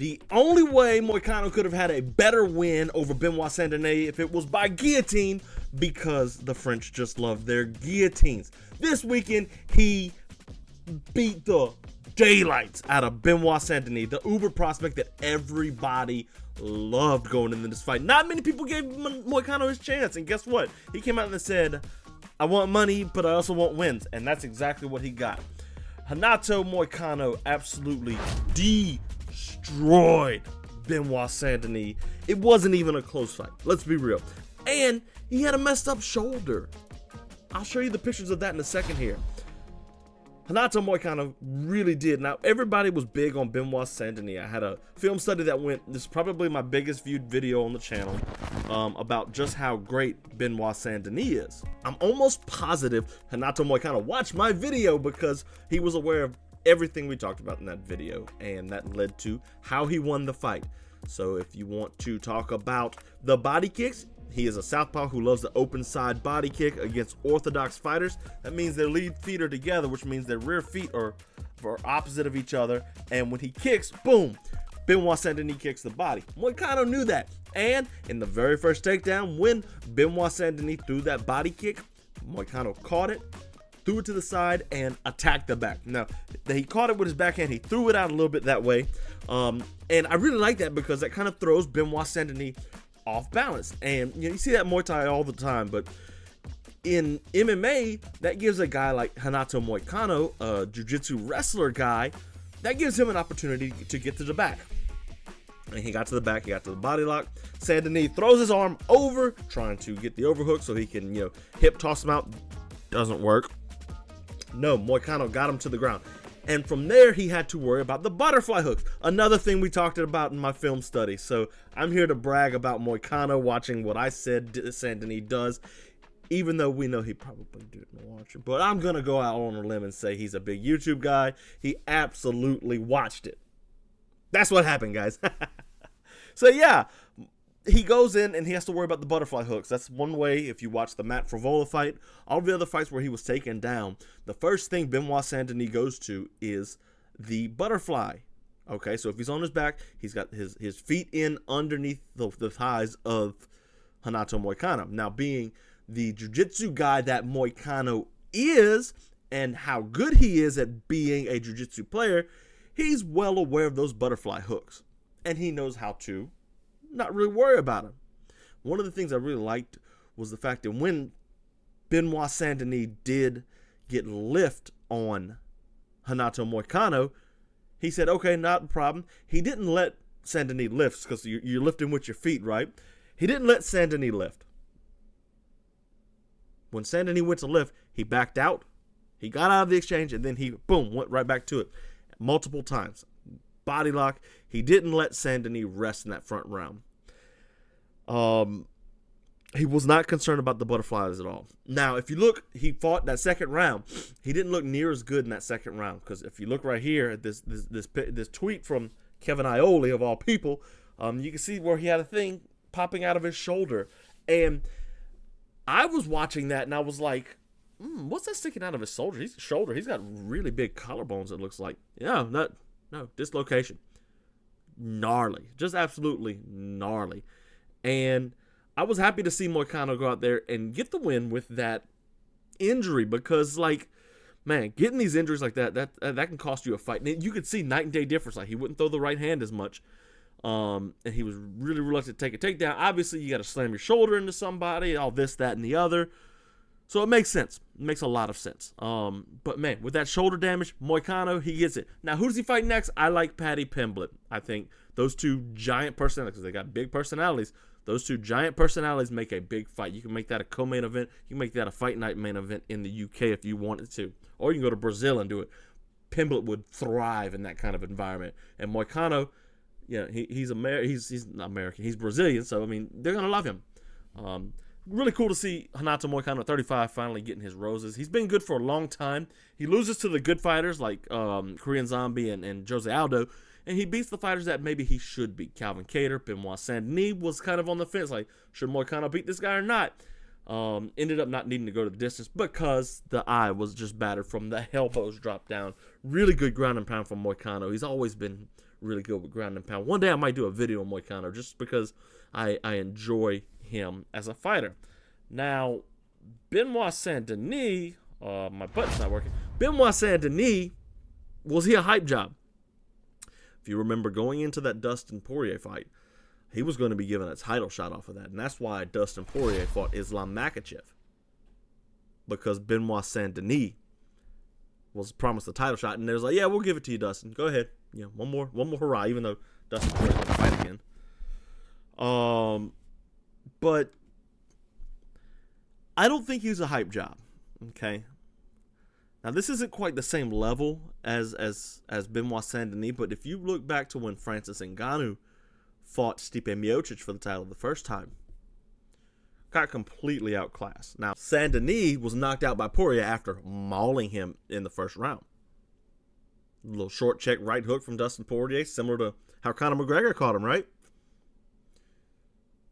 The only way Moicano could have had a better win over Benoit Saint-Denis if it was by guillotine, because the French just love their guillotines. This weekend, he beat the daylights out of Benoit Saint-Denis, the uber prospect that everybody loved going into this fight. Not many people gave Moicano his chance, and guess what? He came out and said, I want money, but I also want wins, and that's exactly what he got. Renato Moicano absolutely destroyed Benoit Saint-Denis. It wasn't even a close fight, let's be real. And he had a messed up shoulder. I'll show you the pictures of that in a second here. Renato Moicano really did. Now, everybody was big on Benoit Saint-Denis. I had a film study that went, this is probably my biggest viewed video on the channel, about just how great Benoit Saint-Denis is. I'm almost positive Renato Moicano watched my video because he was aware of everything we talked about in that video, and that led to how he won the fight. So if you want to talk about the body kicks, he is a southpaw who loves the open side body kick against orthodox fighters. That means their lead feet are together, which means their rear feet are opposite of each other. And when he kicks, boom, Benoit Saint-Denis kicks the body. Moicano knew that. And in the very first takedown, when Benoit Saint-Denis threw that body kick, Moicano caught it, threw it to the side, and attacked the back. Now, he caught it with his backhand. He threw it out a little bit that way. And I really like that because that kind of throws Benoit Saint-Denis off balance. And you see that Muay Thai all the time, but in MMA, that gives a guy like Renato Moicano, a jiu-jitsu wrestler guy, that gives him an opportunity to get to the back. And he got to the back, he got to the body lock. Saint-Denis throws his arm over, trying to get the overhook so he can, hip toss him out. Doesn't work. No, Moicano got him to the ground. And from there, he had to worry about the butterfly hooks. Another thing we talked about in my film study. So I'm here to brag about Moicano watching what I said Saint-Denis does, even though we know he probably didn't watch it. But I'm going to go out on a limb and say he's a big YouTube guy. He absolutely watched it. That's what happened, guys. So yeah, he goes in and he has to worry about the butterfly hooks. That's one way if you watch the Matt Frevola fight. All the other fights where he was taken down, the first thing Benoit Saint-Denis goes to is the butterfly. Okay, so if he's on his back, he's got his feet in underneath the thighs of Renato Moicano. Now, being the jiu-jitsu guy that Moicano is and how good he is at being a jiu-jitsu player, he's well aware of those butterfly hooks. And he knows how to not really worry about him. One of the things I really liked was the fact that when Benoit Saint-Denis did get lift on Renato Moicano, he said, okay, not a problem. He didn't let Saint-Denis lift because you're lifting with your feet, right? He didn't let Saint-Denis lift. When Saint-Denis went to lift, he backed out. He got out of the exchange, and then he, boom, went right back to it multiple times. Body lock. He didn't let Saint-Denis rest in that front round. He was not concerned about the butterflies at all. Now, if you look, he fought that second round. He didn't look near as good in that second round because if you look right here at this tweet from Kevin Iole of all people, you can see where he had a thing popping out of his shoulder, and I was watching that and I was like, what's that sticking out of his shoulder? He's got really big collarbones. It looks like, no, dislocation. Gnarly. Just absolutely gnarly. And I was happy to see Moicano go out there and get the win with that injury because, man, getting these injuries like that can cost you a fight. And you could see night and day difference. Like, he wouldn't throw the right hand as much. And he was really reluctant to take a takedown. Obviously, you got to slam your shoulder into somebody, all this, that, and the other. So it makes sense. It makes a lot of sense. But, man, with that shoulder damage, Moicano, he gets it. Now, who does he fight next? I like Paddy Pimblett. I think those two giant personalities, because they got big personalities, those two giant personalities make a big fight. You can make that a co-main event. You can make that a fight night main event in the UK if you wanted to. Or you can go to Brazil and do it. Pimblett would thrive in that kind of environment. And Moicano, he's not American. He's Brazilian, so, I mean, they're going to love him. Really cool to see Renato Moicano at 35 finally getting his roses. He's been good for a long time. He loses to the good fighters like Korean Zombie and Jose Aldo, and he beats the fighters that maybe he should beat. Calvin Kattar, Benoit Saint-Denis was kind of on the fence, like, should Moicano beat this guy or not? Ended up not needing to go to the distance because the eye was just battered from the elbows dropped down. Really good ground and pound from Moicano. He's always been really good with ground and pound. One day I might do a video on Moicano just because I enjoy him as a fighter. Now, Benoit Saint-Denis, my button's not working. Benoit Saint-Denis, was he a hype job? If you remember going into that Dustin Poirier fight, he was going to be given a title shot off of that. And that's why Dustin Poirier fought Islam Makhachev. Because Benoit Saint-Denis was promised a title shot. And they was like, yeah, we'll give it to you, Dustin. Go ahead. Yeah, one more hurrah, even though Dustin Poirier's going to fight again. But I don't think he was a hype job. Okay. Now, this isn't quite the same level as Benoit Saint-Denis, but if you look back to when Francis Ngannou fought Stipe Miocic for the title the first time, got completely outclassed. Now, Saint-Denis was knocked out by Poirier after mauling him in the first round. A little short check right hook from Dustin Poirier, similar to how Conor McGregor caught him, right?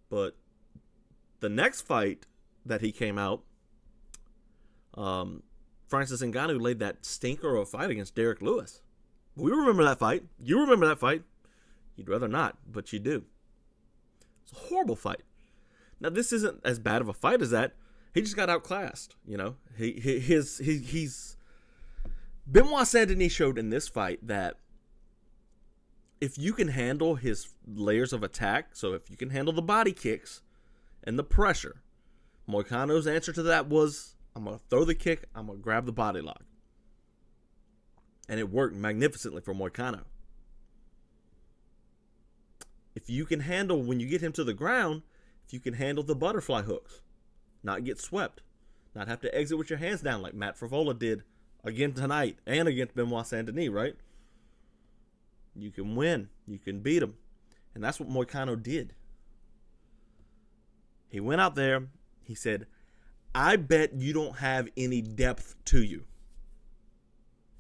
But the next fight that he came out, Francis Ngannou laid that stinker of a fight against Derek Lewis. We remember that fight. You remember that fight. You'd rather not, but you do. It's a horrible fight. Now, this isn't as bad of a fight as that. He just got outclassed. You know, he's Benoit Saint-Denis showed in this fight that if you can handle his layers of attack, so if you can handle the body kicks and the pressure, Moicano's answer to that was, I'm going to throw the kick, I'm going to grab the body lock. And it worked magnificently for Moicano. If you can handle, when you get him to the ground, if you can handle the butterfly hooks, not get swept, not have to exit with your hands down like Matt Frivola did again tonight and against Benoit Saint-Denis, right? You can win. You can beat him. And that's what Moicano did. He went out there. He said, I bet you don't have any depth to you.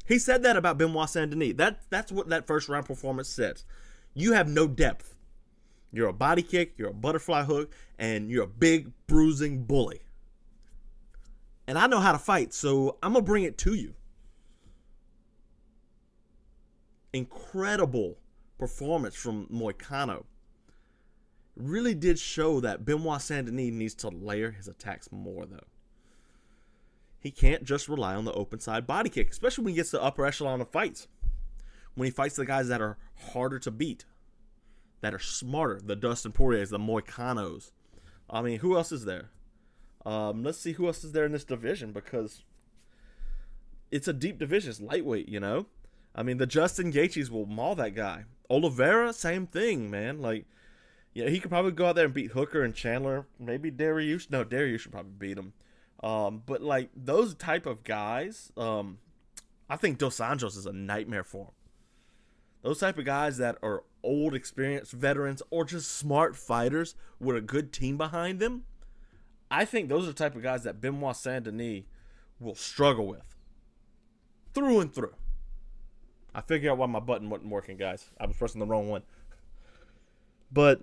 He said that about Benoit Saint-Denis. That's what that first round performance says. You have no depth. You're a body kick, you're a butterfly hook, and you're a big bruising bully. And I know how to fight, so I'm going to bring it to you. Incredible performance from Moicano. Really did show that Benoit Saint-Denis needs to layer his attacks more, though. He can't just rely on the open side body kick, especially when he gets to the upper echelon of fights. When he fights the guys that are harder to beat, that are smarter, the Dustin Poiriers, the Moicanos. I mean, who else is there? Let's see who else is there in this division, because it's a deep division. It's lightweight, you know? I mean, the Justin Gaethjes will maul that guy. Oliveira, same thing, man. Like, yeah, he could probably go out there and beat Hooker and Chandler. Maybe Dariush. No, Dariush should probably beat him. But, like, those type of guys, I think Dos Anjos is a nightmare for him. Those type of guys that are old, experienced veterans or just smart fighters with a good team behind them, I think those are the type of guys that Benoit Saint-Denis will struggle with. Through and through. I figured out why my button wasn't working, guys. I was pressing the wrong one. But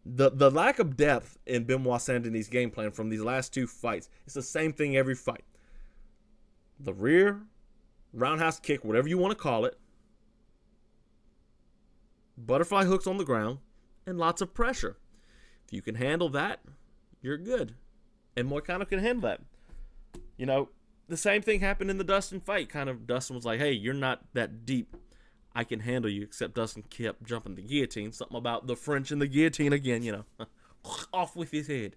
the lack of depth in Benoit Saint-Denis' game plan from these last two fights, it's the same thing every fight. The rear, roundhouse kick, whatever you want to call it, butterfly hooks on the ground, and lots of pressure. If you can handle that, you're good. And Moicano can handle that. You know, the same thing happened in the Dustin fight. Kind of, Dustin was like, hey, you're not that deep. I can handle you. Except Dustin kept jumping the guillotine. Something about the French and the guillotine again, you know. Off with his head.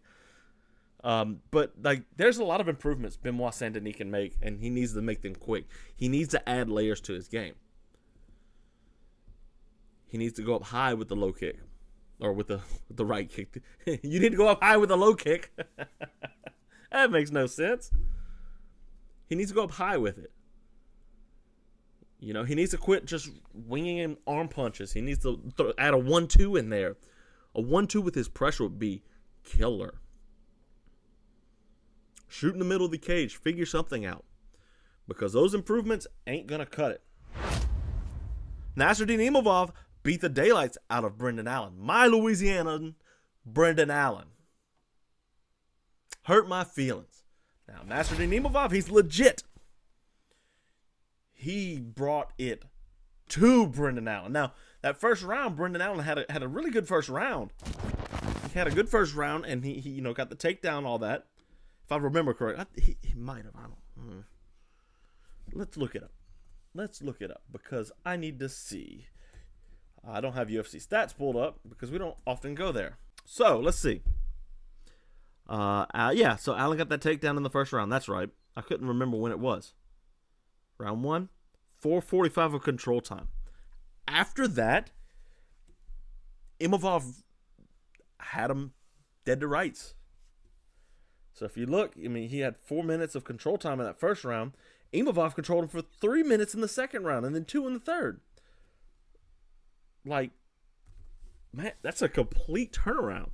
But, like, there's a lot of improvements Benoit Saint-Denis can make, and he needs to make them quick. He needs to add layers to his game. He needs to go up high with the low kick. Or with the right kick. You need to go up high with the low kick. That makes no sense. He needs to go up high with it. You know, he needs to quit just winging in arm punches. He needs to add a 1-2 in there. A 1-2 with his pressure would be killer. Shoot in the middle of the cage. Figure something out. Because those improvements ain't going to cut it. Nassourdine Imavov beat the daylights out of Brendan Allen. My Louisianan, Brendan Allen. Hurt my feelings. Now, Nassourdine Imavov, he's legit. He brought it to Brendan Allen. Now, that first round, Brendan Allen had a really good first round. He had a good first round, and he got the takedown, all that. If I remember correctly, he might have. I don't. Let's look it up. Let's look it up because I need to see. I don't have UFC stats pulled up because we don't often go there. So let's see. Yeah. So Allen got that takedown in the first round. That's right. I couldn't remember when it was. Round 1, 4:45 of control time. After that, Imavov had him dead to rights. So if you look, I mean, he had 4 minutes of control time in that first round. Imavov controlled him for 3 minutes in the second round and then 2 in the third. Like, man, that's a complete turnaround.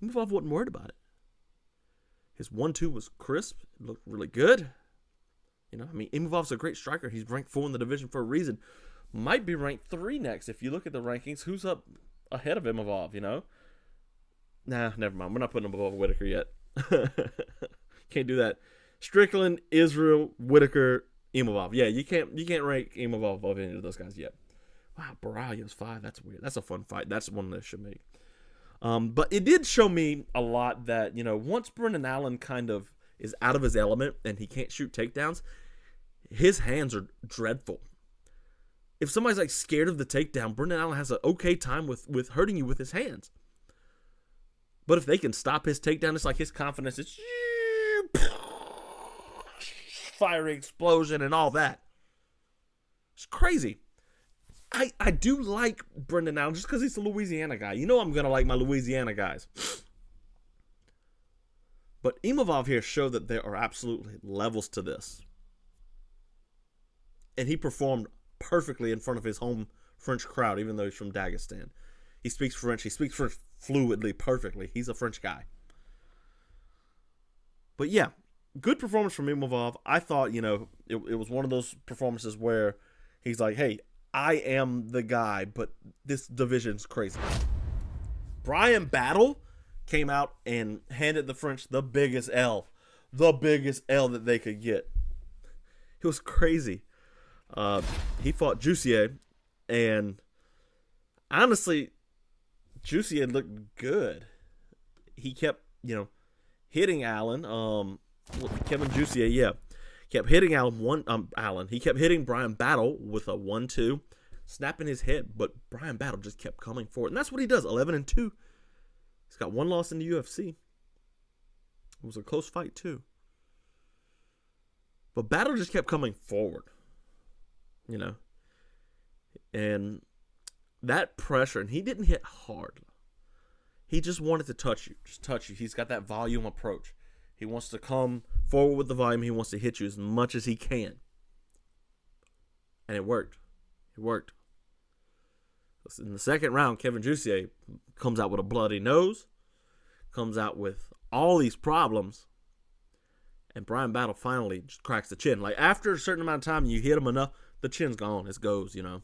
Imavov wasn't worried about it. His 1-2 was crisp. It looked really good. You know, I mean, Imavov's a great striker. He's ranked 4 in the division for a reason. Might be ranked 3 next. If you look at the rankings, who's up ahead of Imavov, you know? Nah, never mind. We're not putting him above Whitaker yet. Can't do that. Strickland, Israel, Whitaker, Imavov. Yeah, you can't rank Imavov above any of those guys yet. Wow, Baralia's 5. That's weird. That's a fun fight. That's one that should make. But it did show me a lot that, you know, once Brendan Allen kind of is out of his element and he can't shoot takedowns, his hands are dreadful. If somebody's like scared of the takedown, Brendan Allen has an okay time with hurting you with his hands. But if they can stop his takedown, it's like his confidence is fiery explosion and all that. It's crazy. I do like Brendan Allen just because he's a Louisiana guy. You know I'm going to like my Louisiana guys. But Imavov here showed that there are absolutely levels to this. And he performed perfectly in front of his home French crowd, even though he's from Dagestan. He speaks French. He speaks French fluidly, perfectly. He's a French guy. But yeah, good performance from Imavov. I thought, you know, it was one of those performances where he's like, hey, I am the guy, but this division's crazy. Bryan Battle came out and handed the French the biggest L that they could get. It was crazy. He fought Jussier, and honestly, Jussier looked good. He kept, you know, hitting Allen. Kevin Jussier, yeah, kept hitting Allen. He kept hitting Bryan Battle with a 1-2, snapping his head, but Bryan Battle just kept coming forward, and that's what he does. 11-2. He's got 1 loss in the UFC. It was a close fight too, but Battle just kept coming forward, you know, and that pressure, and he didn't hit hard. He just wanted to touch you. He's got that volume approach. He wants to come forward with the volume. He wants to hit you as much as he can. And it worked. In the second round, Kevin Jussier comes out with a bloody nose, comes out with all these problems, and Bryan Battle finally just cracks the chin. Like, after a certain amount of time, you hit him enough, the chin's gone. It goes, you know.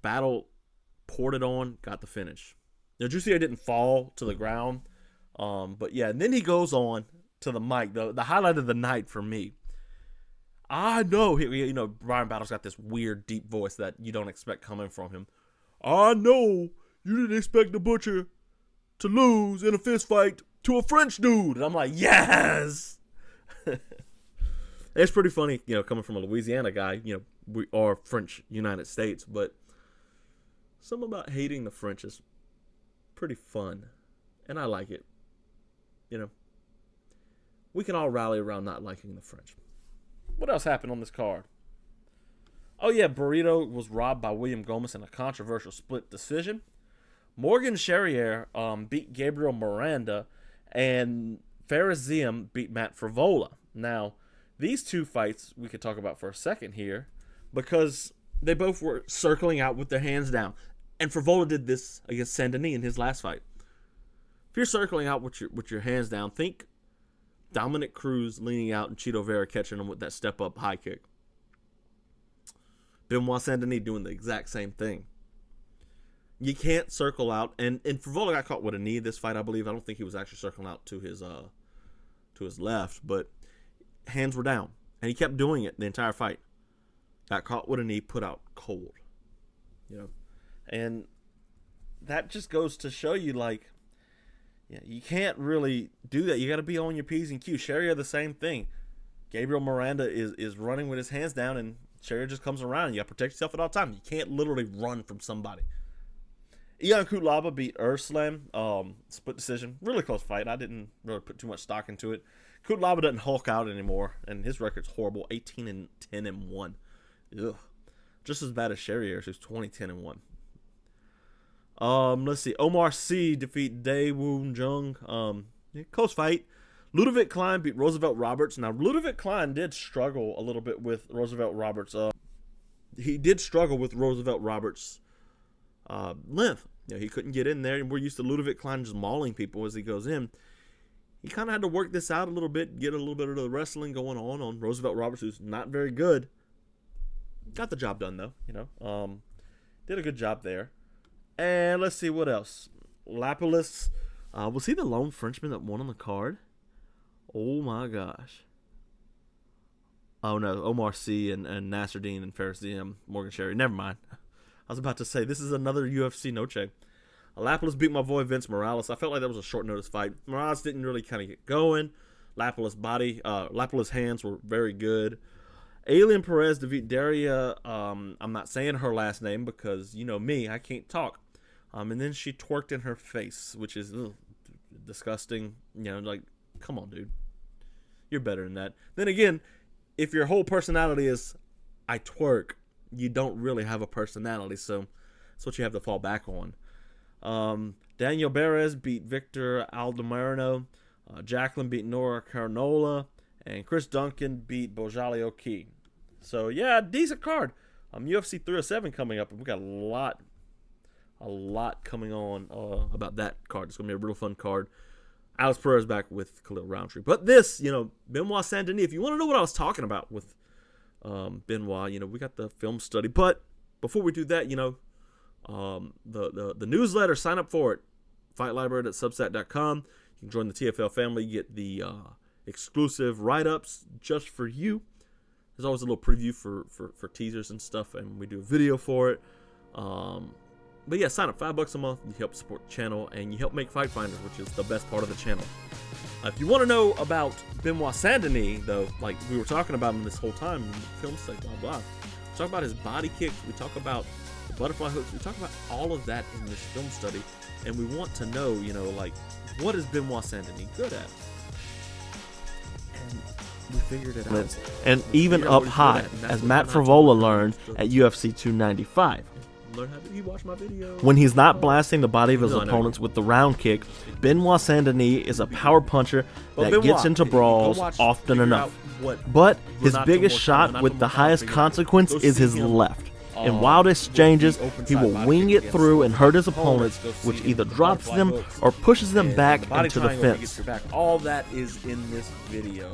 Battle poured it on, got the finish. Now, Jussier didn't fall to the ground, but yeah, and then he goes on to the mic. The highlight of the night for me. I know, you know, Bryan Battle's got this weird, deep voice that you don't expect coming from him. I know you didn't expect the Butcher to lose in a fist fight to a French dude. And I'm like, yes! It's pretty funny, you know, coming from a Louisiana guy. You know, we are French United States, but something about hating the French is pretty fun, and I like it. You know, we can all rally around not liking the French. What else happened on this card? Oh yeah, Burrito was robbed by William Gomez in a controversial split decision. Morgan Charrier beat Gabriel Miranda, and Fares Ziam beat Matt Frivola. Now, these two fights we could talk about for a second here, because they both were circling out with their hands down. And Frivola did this against Saint-Denis in his last fight. If you're circling out with your hands down, think Dominic Cruz leaning out and Chito Vera catching him with that step-up high kick. Benoit Saint-Denis doing the exact same thing. You can't circle out, and Frivola got caught with a knee this fight, I believe. I don't think he was actually circling out to his left, but hands were down, and he kept doing it the entire fight. got caught with a knee, put out cold. And that just goes to show you, like, you can't really do that. You got to be on your P's and Q's. Sherrier, the same thing. Gabriel Miranda is running with his hands down, and Sherrier just comes around. You got to protect yourself at all times. You can't literally run from somebody. Ion Kutlaba beat Erslam, split decision. Really close fight. I didn't really put too much stock into it. Kutlaba doesn't hulk out anymore, and his record's horrible, 18-10-1. Ugh. Just as bad as Sherrier's, who's 20-10-1. Let's see. Omar Sy defeat Dae Woon Jung. Close fight. Ludovic Klein beat Roosevelt Roberts. Now, Ludovic Klein did struggle a little bit with Roosevelt Roberts. He did struggle with Roosevelt Roberts' length. He couldn't get in there, and we're used to Ludovic Klein just mauling people as he goes in. He kind of had to work this out a little bit, get a little bit of the wrestling going on Roosevelt Roberts, who's not very good. Got the job done, though. Did a good job there. And let's see what else. Lapalus. Was he the lone Frenchman that won on the card? Oh my gosh. Oh no, Omar Sy and Nassourdine and Faris Diem, Morgan Sherry. Never mind. I was about to say, this is another UFC no-check. Lapalus beat my boy Vince Morales. I felt like that was a short notice fight. Morales didn't really kind of get going. Lapalus hands were very good. Alien Perez defeat Daria. I'm not saying her last name because, me, I can't talk. And then she twerked in her face, which is disgusting. Like, come on, dude. You're better than that. Then again, if your whole personality is, I twerk, you don't really have a personality. So that's what you have to fall back on. Daniel Perez beat Victor Aldemarino. Jacqueline beat Nora Carnola. And Chris Duncan beat Bojali Oki. So, yeah, decent card. UFC 307 coming up. And we got a lot coming on about that card. It's going to be a real fun card. Alex Perez back with Khalil Roundtree. But this, Benoit Saint-Denis, if you want to know what I was talking about with Benoit, we got the film study. But before we do that, the newsletter, sign up for it. FightLibrary.substack.com. You can join the TFL family. You get the exclusive write-ups just for you. There's always a little preview for teasers and stuff, and we do a video for it. But yeah, sign up, $5 a month. You help support the channel, and you help make Fight Finders, which is the best part of the channel. If you want to know about Benoit Saint-Denis, though, like we were talking about him this whole time, in the film study, blah, blah. We talk about his body kicks. We talk about the butterfly hooks. We talk about all of that in this film study, and we want to know, like, what is Benoit Saint-Denis good at? And we figured it out. And even up high, as Matt Frivola learned at UFC 295. Learn how to watch my video. When he's not blasting the body of his opponents with the round kick, Benoit Saint-Denis is a power puncher that gets into brawls often enough. But his biggest shot with the highest consequence is his left. In wild exchanges, he will wing it through and hurt his opponents, which either drops them or pushes them back into the fence. All that is in this video.